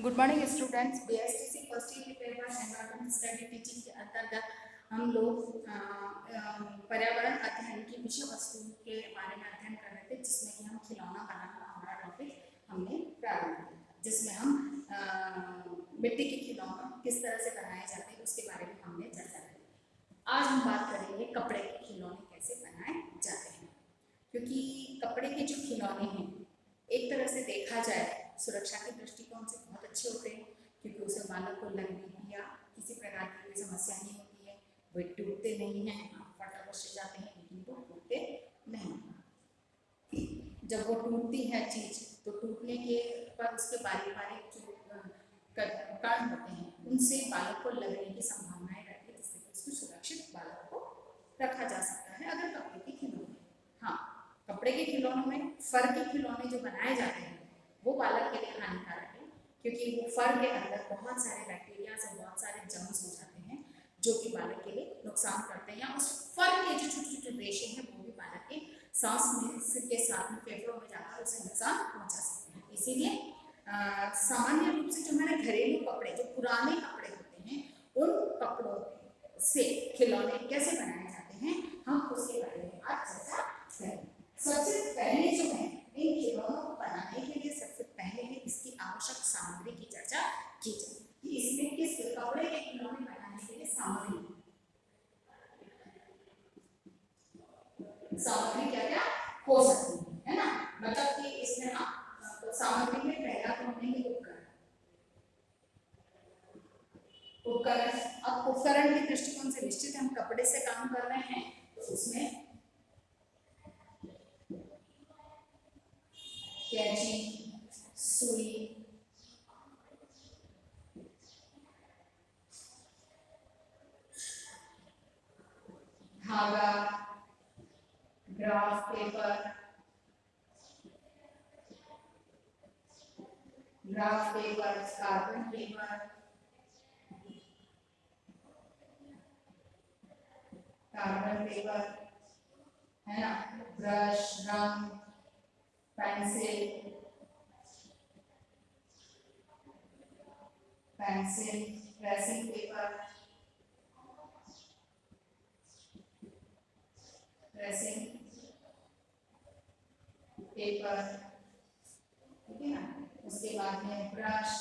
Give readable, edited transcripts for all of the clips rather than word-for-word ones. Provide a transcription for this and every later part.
Good morning students. BSTC first year paper environment study teaching के अंतर्गत हम लोग पर्यावरण अध्ययन की विषय वस्तु के बारे में अध्ययन कर रहे थे, जिसमें कि हम खिलौना बनाना हमारा टॉपिक हमने प्रारंभ किया, जिसमें हम मिट्टी के खिलौना किस तरह से बनाए जाते हैं उसके बारे में हमने चर्चा की। आज हम बात करेंगे कपड़े के खिलौने कैसे बनाए जाते हैं, क्योंकि कपड़े के जो खिलौने हैं एक तरह से देखा जाए सुरक्षा के दृष्टिकोण से बहुत अच्छे होते हैं, क्योंकि उसे बालक को लगने या किसी प्रकार की कोई समस्या नहीं होती है। वे टूटते नहीं हैं, फटाफट से जाते हैं लेकिन वो टूटते नहीं। जब वो टूटती है चीज तो टूटने के पर उसके बारीक बारीक जो कण होते हैं उनसे बालक को लगने की संभावनाएं रहती है, जिससे कि उसको सुरक्षित बालक को रखा जा सकता है। अगर कपड़े के खिलौने, हाँ, कपड़े के खिलौनों में फर के खिलौने जो बनाए जाते हैं वो बालक के लिए हानिकारक है, क्योंकि वो फर के अंदर बहुत सारे बैक्टीरिया और बहुत सारे जर्म्स हो जाते हैं जो कि बालक के लिए नुकसान करते हैं, या उस फर के जो छोटे छोटे रेशे हैं वो भी बालक के सांस में के साथ में फेफड़ों में जाकर उसे नुकसान पहुंचा सकते हैं। इसीलिए सामान्य रूप से जो हमारे घरेलू कपड़े, जो पुराने कपड़े होते हैं, उन कपड़ों से खिलौने कैसे बनाए जाते हैं हम उसके बारे में आज चर्चा करेंगे। सबसे पहले जो है इन खिलौनों को बनाने के लिए सबसे पहले है इसकी आवश्यक सामग्री की चर्चा की जाए कि इसमें किस कपड़े के खिलौने बनाने के लिए सामग्री क्या क्या हो सकती है ना। मतलब कि इसमें तो सामग्री में पहला तो हमने उपकरण। अब उपकरण के दृष्टिकोण से निश्चित हम कपड़े से काम कर रहे हैं तो उसमें कैंची, सुई, धागा, ग्राफ पेपर, कार्बन पेपर है ना, ब्रश, रंग, पेंसिल, ट्रेसिंग पेपर, ठीक है ना। उसके बाद में ब्रश,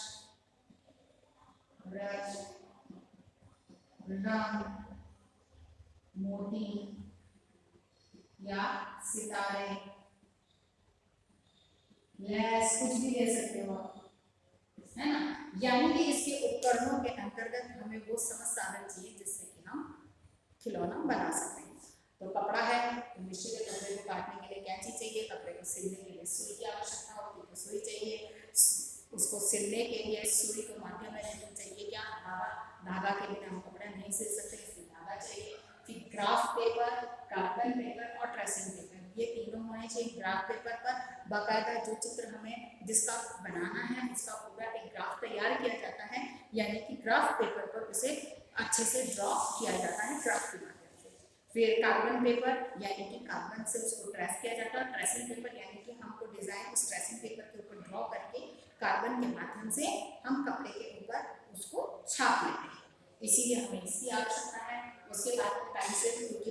रंग, मोती या सितारे, लैस, कुछ भी ले सकते हो आप, है ना। यानी कि इसके उपकरणों के अंतर्गत हमें वो समझ साधन चाहिए जिससे कि हम खिलौना बना सकते हैं। तो कपड़ा है तो निश्चित कपड़े को काटने के लिए कैंची चाहिए, कपड़े को सिलने के लिए सुई की आवश्यकता होती है तो सुई चाहिए, उसको सिलने के लिए सुई को माध्यम में रहना चाहिए, क्या धागा के बिना हम कपड़ा नहीं सिल सकते, इसलिए धागा चाहिए। फिर ग्राफ पेपर, कार्बन पेपर और ट्रेसिंग पेपर, ये तीनों होने चाहिए। ग्राफ पेपर पर बाकायदा जो चित्र हमें जिसका बनाना है उसका पूरा एक ग्राफ तैयार किया जाता है, यानी कि ग्राफ पेपर पर उसे अच्छे से ड्रॉ किया जाता है ग्राफ के माध्यम से। फिर कार्बन पेपर, यानी कि कार्बन से उसको ट्रेस किया जाता है। ट्रेसिंग पेपर यानी कि हमको डिजाइन उस ट्रेसिंग पेपर के ऊपर ड्रॉ करके कार्बन के माध्यम से हम कपड़े के ऊपर उसको छाप लेते हैं, इसीलिए हमें इसकी आवश्यकता है। उसके बाद पेंसिल, क्योंकि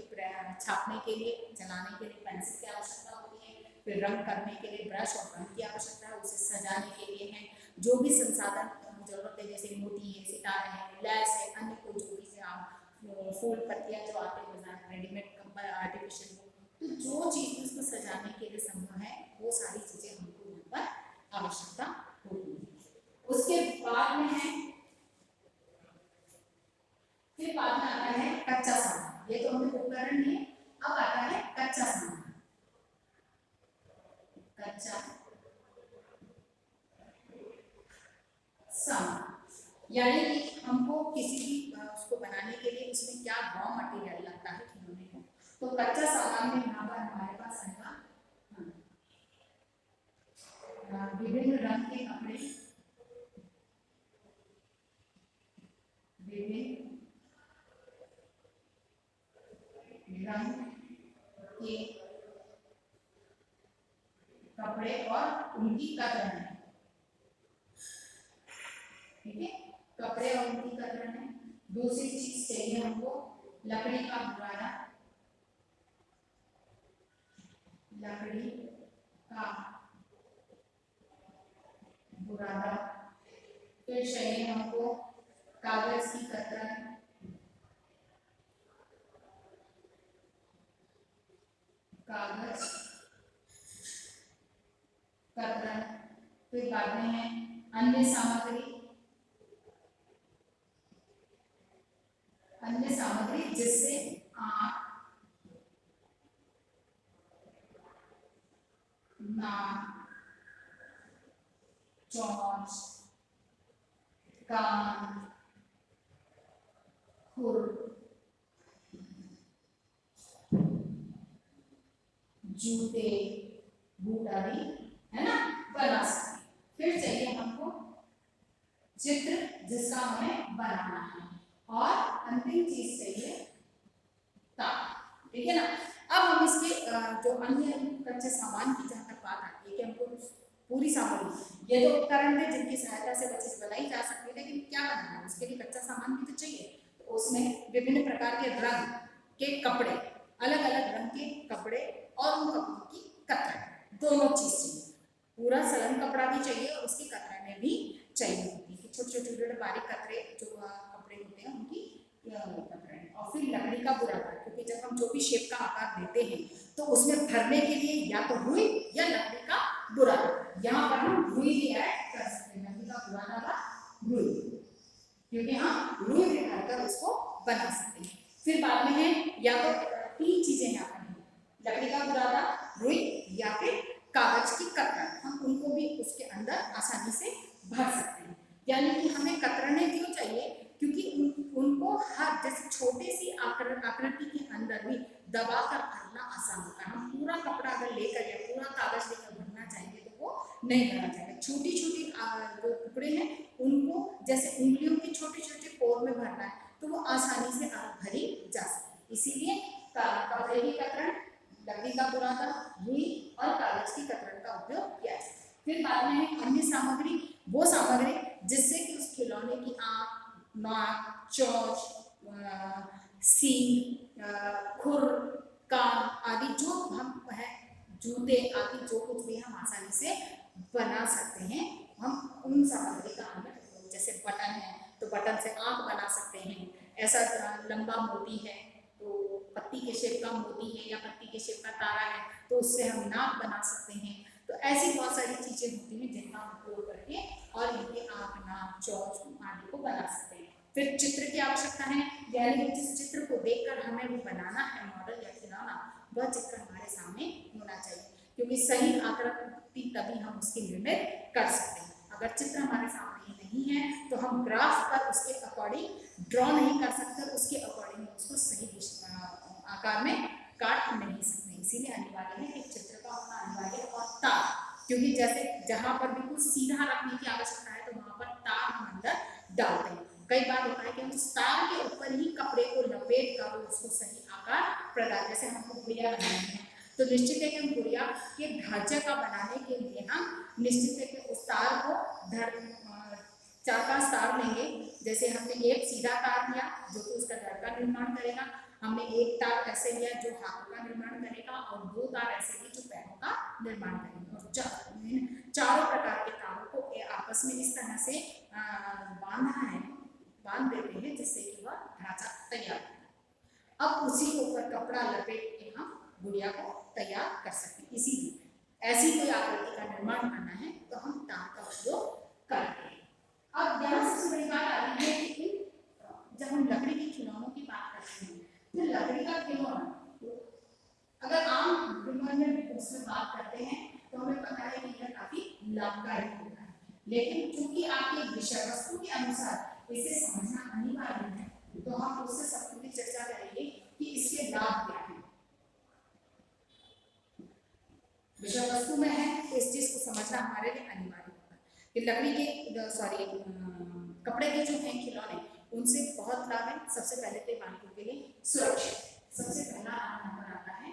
छापने के लिए, जलाने के लिए पेंसिल की आवश्यकता होती है। फिर रंग करने के लिए ब्रश और रंग की आवश्यकता है, उसे सजाने के लिए है जो भी संसाधन जरूरत है, जैसे मोती है, सितारे हैं, लैस है, अन्य कोई जो भी फूल पत्तियां जो आते हैं बाजार रेडीमेड आर्टिफिशियल, तो जो चीज़ उसको सजाने के लिए संभव है वो सारी चीज़ें हमको यहाँ पर आवश्यकता होती है। उसके बाद में है, फिर बाद में आता है कच्चा सामान। ये तो हमें उपकरण है, अब आता है कच्चा सामान। कच्चा सामान यानी कि हमको किसी भी उसको बनाने के लिए उसमें क्या रॉ मटेरियल लगता है खिलौने को, तो कच्चा सामान में यहाँ पर हमारे पास आएगा विभिन्न रंग के कपड़े, विभिन्न रंग के कपड़े और उनकी कतरन, ठीक है, कपड़े और उनकी कतरन है। दूसरी चीज चाहिए हमको लकड़ी का बुरादा, लकड़ी का बुरादा। फिर चाहिए हमको कागज की कतरन, कागज कतरन। फिर बाद में है अन्य सामग्री, अन्य सामग्री जिससे आंख, नाक, चोंच, कान, खुर, जूते, बूट आदि, है ना, बना सकते। फिर चाहिए हमको चित्र जिसका हमें बनाना है, और अंतिम चीज चाहिए तार। ठीक है ना। अब हम इसके जो अन्य कच्चे सामान की जहाँ तक बात आती है कि हमको पूरी सामग्री, ये तो उपकरण थे जिनकी सहायता से वो चीज बनाई जा सकती है, लेकिन क्या बनाना है उसके लिए कच्चा सामान भी तो चाहिए। तो उसमें विभिन्न प्रकार के रंग के कपड़े, अलग अलग रंग के कपड़े और उन कपड़ों की कतरन, दोनों चीज चाहिए। पूरा सलन कपड़ा भी चाहिए और उसकी कतरनें भी चाहिए होती है, छोटे छोटे बारीक कतरे जो कपड़े होते हैं उनकी कतरन। और फिर लकड़ी का बुरादा, क्योंकि जब हम जो भी शेप का आकार देते हैं तो उसमें भरने के लिए या तो रुई या लकड़ी का बुरादा, यहाँ पर हम रुई भी ऐड कर सकते हैं, लकड़ी का बुरादा का रुई, क्योंकि हम रुई भी डालकर उसको बना सकते हैं। फिर बाद में है या तो तीन चीजें यहाँ पर हैं, लकड़ी का बुरादा, रुई या फिर कागज की कतरन, हम उनको भी उसके अंदर आसानी से भर सकते हैं। यानी कि हमें कतरनें क्यों चाहिए, क्योंकि उनको हर जैसे छोटे सी आकृति के अंदर भी दबा कर भरना आसान होता है। हम पूरा कपड़ा अगर लेकर या पूरा कागज लेकर भरना चाहेंगे तो वो नहीं भरा जाएगा। छोटी छोटी जो टुकड़े हैं उनको जैसे उंगलियों के छोटे छोटे पोर में भरना है तो वो आसानी से भरी जा सकती है। इसीलिए कपड़े की कतरन, लकड़ी का बुरादा, रुई और कागज की कतरन का उपयोग किया जाए। फिर बाद में है अन्य सामग्री, वो सामग्री जिससे कि उस खिलौने की आंख, नाक, चोंच, सींग, खुर, कान आदि जो हम है, जूते आदि जो कुछ भी हम आसानी से बना सकते हैं, हम उन सामग्री का हमें, जैसे बटन है तो बटन से आंख बना सकते हैं, ऐसा लंबा मोती है तो पत्ती के शेप का मोती है या पत्ती के शेप का तारा है तो उससे हम नाक बना सकते हैं। तो ऐसी बहुत सारी चीजें होती हैं जिनका हम उपयोग करके और इनके आंख, नाक, चोंच आदि को बना सकते हैं। फिर चित्र की आवश्यकता है, यानी जिस चित्र को देखकर हमें वो बनाना है मॉडल या खिलौना, वह चित्र हमारे सामने होना चाहिए, क्योंकि सही आकृति तभी हम उसकी निर्मित कर सकते हैं। अगर चित्र हमारे सामने नहीं है तो हम ग्राफ पर उसके अकॉर्डिंग ड्रॉ नहीं कर सकते, उसके अकॉर्डिंग उसको सही आकार में काट नहीं सकते। इसीलिए अनिवार्य है कि चित्र का होना अनिवार्य, और तार, क्योंकि जैसे जहां पर बिल्कुल सीधा रखने की आवश्यकता है तो वहां पर तार हम अंदर डालते हैं। कई बार होता है कि हम तार के ऊपर ही कपड़े को लपेट कर उसको सही आकार प्रदान, जैसे हमको गुड़िया बनानी है तो निश्चित है कि हम गुड़िया के ढांचे का बनाने के लिए हम निश्चित है कि उस तार को 4-5 तार लेंगे। जैसे हमने एक सीधा तार लिया जो कि उसका धड़ का निर्माण करेगा, हमने एक तार ऐसे लिया जो हाथों का निर्माण करेगा, और 2 तार ऐसे लिए जो पैरों का निर्माण करेंगे, और चारों प्रकार के तारों को आपस में इस तरह से बांध देते हैं जिससे कि वह ढांचा तैयार हो। अब उसी के ऊपर कपड़ा लपेट के हम गुड़िया को तैयार कर सकते हैं। इसीलिए ऐसी कोई आकृति का निर्माण करना है तो हम तार का उपयोग करते हैं। अब यहाँ सबसे बड़ी बात आती है कि जब हम लकड़ी के खिलौनों की बात करते हैं तो लकड़ी का खिलौना अगर आम दिमाग में उसमें बात करते हैं तो हमें पता है कि यह काफी लाभदायक होता है, लेकिन चूंकि आपके विषय वस्तु के अनुसार इसे समझना अनिवार्य है तो हम उससे संबंधित चर्चा करेंगे कि इसके लाभ क्या हैं। विषय वस्तु में है तो इस चीज को समझना हमारे लिए अनिवार्य होता है कि लकड़ी के कपड़े के जो हैं खिलौने उनसे बहुत लाभ है। सबसे पहले तो बालकों के लिए सुरक्षा, सबसे पहला नंबर आता है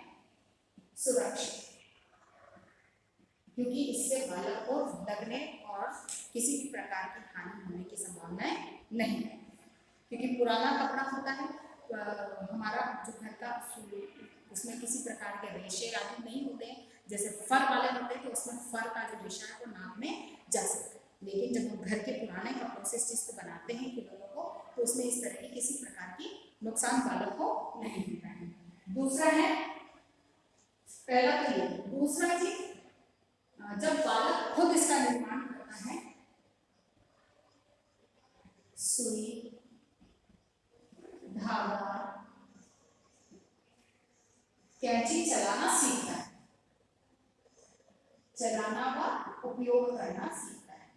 सुरक्षा, क्योंकि इससे बालक को लगने और किसी भी प्रकार की हानि होने की संभावना नहीं है, क्योंकि पुराना कपड़ा होता है हमारा जो घर का, उसमें किसी प्रकार के रेशे आदि नहीं होते हैं। जैसे फर वाले होते हैं तो उसमें फर का जो रेशा है वो नाक में जा सकता है, लेकिन जब हम घर के पुराने कपड़ों से इस चीज को बनाते हैं खिलौनों को, तो उसमें इस तरह की किसी प्रकार की नुकसान बालक को नहीं होता है। दूसरा है, पहला तो ये। दूसरा चीज, जब बालक खुद इसका निर्माण करता है, सुई, धागा, कैंची चलाना सीखता है, चलाना व उपयोग करना सीखता है,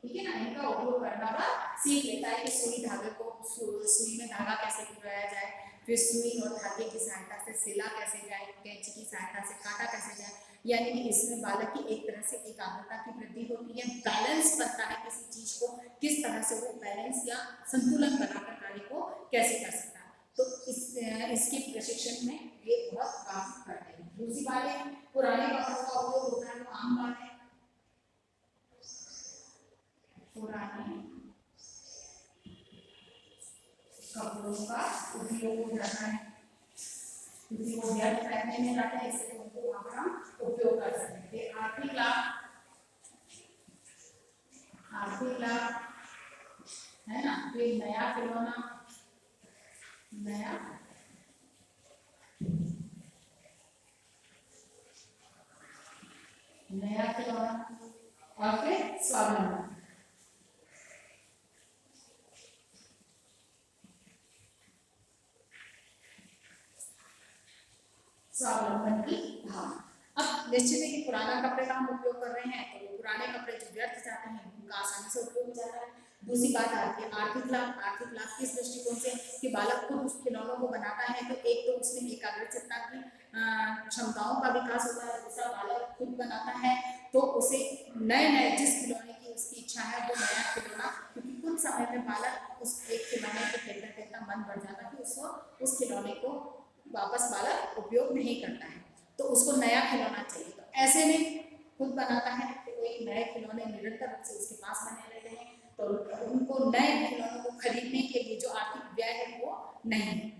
ठीक है ना। इनका उपयोग करना व सीख लेता है कि सुई धागे को, सुई में धागा कैसे पिरोया जाए, फिर सुई और धागे की सहायता से सिला कैसे जाए, कैंची की सहायता से काटा कैसे जाए। यानी कि इसमें बालक की एक तरह से एकाग्रता की वृद्धि होती है, बैलेंस बनता है किसी चीज को, किस तरह से वो बैलेंस या संतुलन बनाकर कार्य को कैसे कर सकता है। तो इसके प्रशिक्षण में ये बहुत काम करते हैं। दूसरी बात है, पुराने कपड़ों का उपयोग होता है, आम बात है, पुराने कपड़ों का उपयोग हो जाता है, क्योंकि वो व्यर्थ फैलने में जाता है, इससे उनको वहां पर हम उपयोग कर सकते हैं। आर्थिक लाभ, आर्थिक लाभ है ना, फिर नया खिलौना, नया नया खिलौना, और फिर स्वावलंबन। स्वावलंबन की भावना। अब निश्चित है कि पुराना कपड़े का हम उपयोग कर रहे हैं, तो पुराने कपड़े जो व्यर्थ जाते हैं उनका आसानी से उपयोग हो जाता है। दूसरी बात आती है आर्थिक लाभ। आर्थिक लाभ किस दृष्टिकोण से, कि बालक खुद उस खिलौनों को बनाता है, तो एक तो उसमें एकाग्रचित्ता की क्षमताओं का विकास होता है। दूसरा, बालक खुद बनाता है तो उसे नए नए जिस खिलौने की उसकी इच्छा है वो नया खिलौना, क्योंकि कुछ समय में बालक उस एक खिलौने को खेलता खेलता मन बढ़ जाता है कि उसको उस खिलौने को वापस बालक उपयोग नहीं करता है, तो उसको नया खिलौना चाहिए। तो ऐसे में खुद बनाता है तो एक नए खिलौने निरंतर रूप से उसके पास बने रहते हैं, तो उनको नए खिलौनों को खरीदने के लिए जो आर्थिक व्यय है वो नहीं है।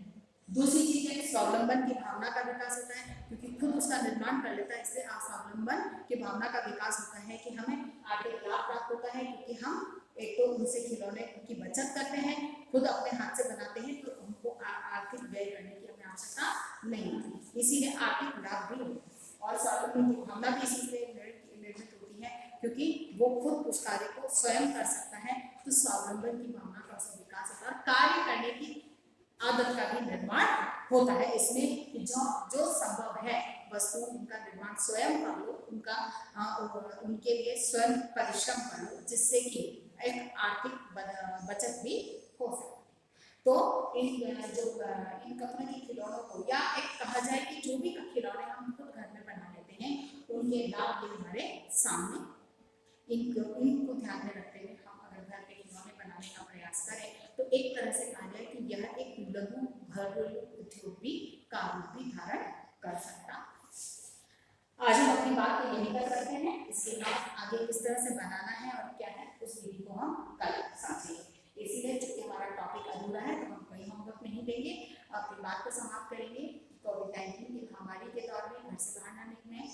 दूसरी चीज है स्वावलंबन की भावना का विकास होता है, क्योंकि खुद उसका निर्माण कर लेता है, इससे स्वावलंबन की भावना का विकास होता है कि हमें आर्थिक लाभ प्राप्त होता है, क्योंकि हम एक तो उनसे खिलौने की बचत करते हैं, खुद अपने हाथ से बनाते हैं, तो उनको आर्थिक व्यय करने की हमें आवश्यकता नहीं होती, इसीलिए आर्थिक लाभ भी होता है। और स्वावलंबन की भावना भी इसीलिए निर्मित होती है क्योंकि वो खुद उस कार्य को स्वयं कर सकता है, तो स्वावलंबन की भावना का उसका विकास होता है और कार्य करने की आदत का भी निर्माण होता है। इसमें कि जो जो संभव है वस्तु उनका निर्माण स्वयं कर लो, उनके लिए स्वयं परिश्रम कर लो, जिससे कि एक आर्थिक बचत भी हो सके। तो इन कंपनी के खिलौनों को, या एक कहा जाए कि जो भी खिलौने हम खुद घर में बना लेते हैं उनके लाभ भी हमारे सामने, इनको ध्यान में रखते हुए हम अगर घर के खिलौने बनाने का प्रयास करें तो एक तरह से कहा जाए कि यह एक लघु घरेलू उद्योग भी का रूप भी धारण कर सकता। आज हम अपनी बात को यहीं पर करते हैं, इसके बाद आगे किस तरह से बनाना है और क्या है उस विधि को हम कल समझेंगे। इसीलिए चूंकि हमारा टॉपिक अधूरा है तो हम कोई होमवर्क नहीं देंगे, अपनी बात को समाप्त करेंगे। कोविड-19 की महामारी के दौर में घर से बाहर न निकलें,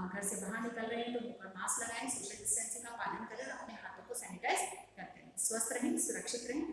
घर से बाहर निकल रहे हैं तो मुंह पर मास्क लगाएं, सोशल डिस्टेंसिंग का पालन करें, अपने हाथों को सैनिटाइज करते रहें। स्वस्थ रहें, सुरक्षित रहें।